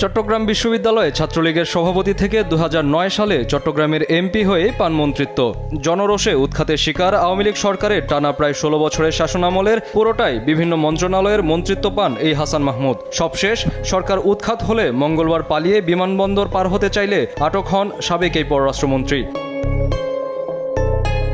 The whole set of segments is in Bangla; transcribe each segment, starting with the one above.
চট্টগ্রাম বিশ্ববিদ্যালয়ে ছাত্রলীগের সভাপতি থেকে 2009 সালে চট্টগ্রামের এমপি হয়ে পান মন্ত্রিত্ব। জনরোষে উৎখাতের শিকার আওয়ামী লীগ সরকারের টানা প্রায় 16 বছরের শাসনামলের পুরোটাই বিভিন্ন মন্ত্রণালয়ের মন্ত্রিত্ব পান এই হাসান মাহমুদ। সবশেষ সরকার উৎখাত হলে মঙ্গলবার পালিয়ে বিমানবন্দর পার হতে চাইলে আটক হন সাবেক এই পররাষ্ট্রমন্ত্রী।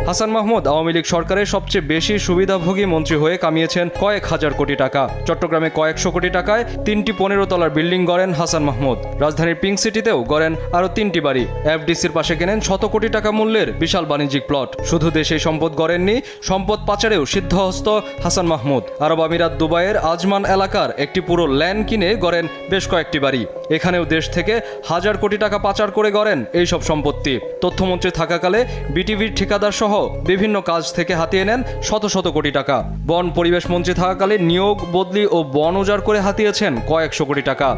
হাসান মাহমুদ আওয়ামী লীগ সরকারের সবচেয়ে বেশি সুবিধাভোগী মন্ত্রী হয়ে কামিয়েছেন কয়েক হাজার কোটি টাকা। চট্টগ্রামে কয়েকশো কোটি টাকায় 3টি 15 তলার বিল্ডিং গড়েন হাসান মাহমুদ। রাজধানীর পিঙ্ক সিটিতেও গড়েন আরও 3টি বাড়ি। এফডিসির পাশে কেনেন শত কোটি টাকা মূল্যের বিশাল বাণিজ্যিক প্লট। শুধু দেশে সম্পদ গড়েননি, সম্পদ পাচারেও সিদ্ধহস্ত হাসান মাহমুদ। আরব আমিরাত দুবাইয়ের আজমান এলাকার একটি পুরো ল্যান্ড কিনে গড়েন বেশ কয়েকটি বাড়ি। এখানেও দেশ থেকে হাজার কোটি টাকা পাচার করে গড়েন এইসব সম্পত্তি। তথ্যমন্ত্রী থাকাকালে বিটিভির ঠিকাদার সহ বিভিন্ন কাজ থেকে হাতিয়ে নেন শত শত কোটি টাকা। বন পরিবেশ মন্ত্রী থাকাকালে নিয়োগ, বদলি ও বন উজাড় করে হাতিয়েছেন কয়েকশো কোটি টাকা।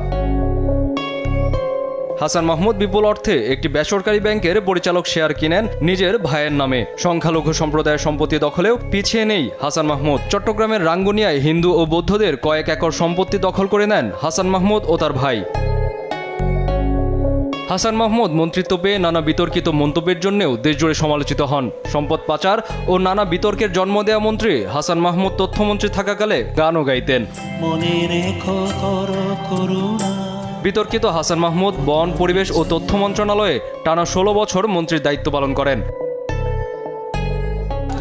হাসান মাহমুদ বিপুল অর্থে একটি বেসরকারি ব্যাংকের পরিচালক শেয়ার কিনেন নিজের ভাইয়ের নামে। সংখ্যালঘু সম্প্রদায়ের সম্পত্তি দখলেও পিছিয়ে নেই হাসান মাহমুদ। চট্টগ্রামের রাঙ্গুনিয়ায় হিন্দু ও বৌদ্ধদের কয়েক একর সম্পত্তি দখল করে নেন হাসান মাহমুদ ও তার ভাই। হাসান মাহমুদ মন্ত্রিত্ব পেয়ে নানা বিতর্কিত মন্তব্যের জন্যও দেশজুড়ে সমালোচিত হন। সম্পদ পাচার ও নানা বিতর্কের জন্ম দেওয়া মন্ত্রী হাসান মাহমুদ তথ্যমন্ত্রী থাকাকালে গানও গাইতেন। বিতর্কিত হাসান মাহমুদ বন, পরিবেশ ও তথ্য মন্ত্রণালয়ে টানা 16 বছর মন্ত্রীর দায়িত্ব পালন করেন।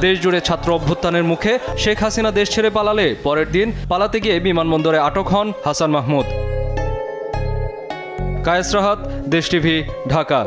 দেশজুড়ে ছাত্র অভ্যুত্থানের মুখে শেখ হাসিনা দেশ ছেড়ে পালালে পরের দিন পালাতে গিয়ে বিমানবন্দরে আটক হন হাসান মাহমুদ। কায়েস রাহাত, দেশ টিভি, ঢাকা।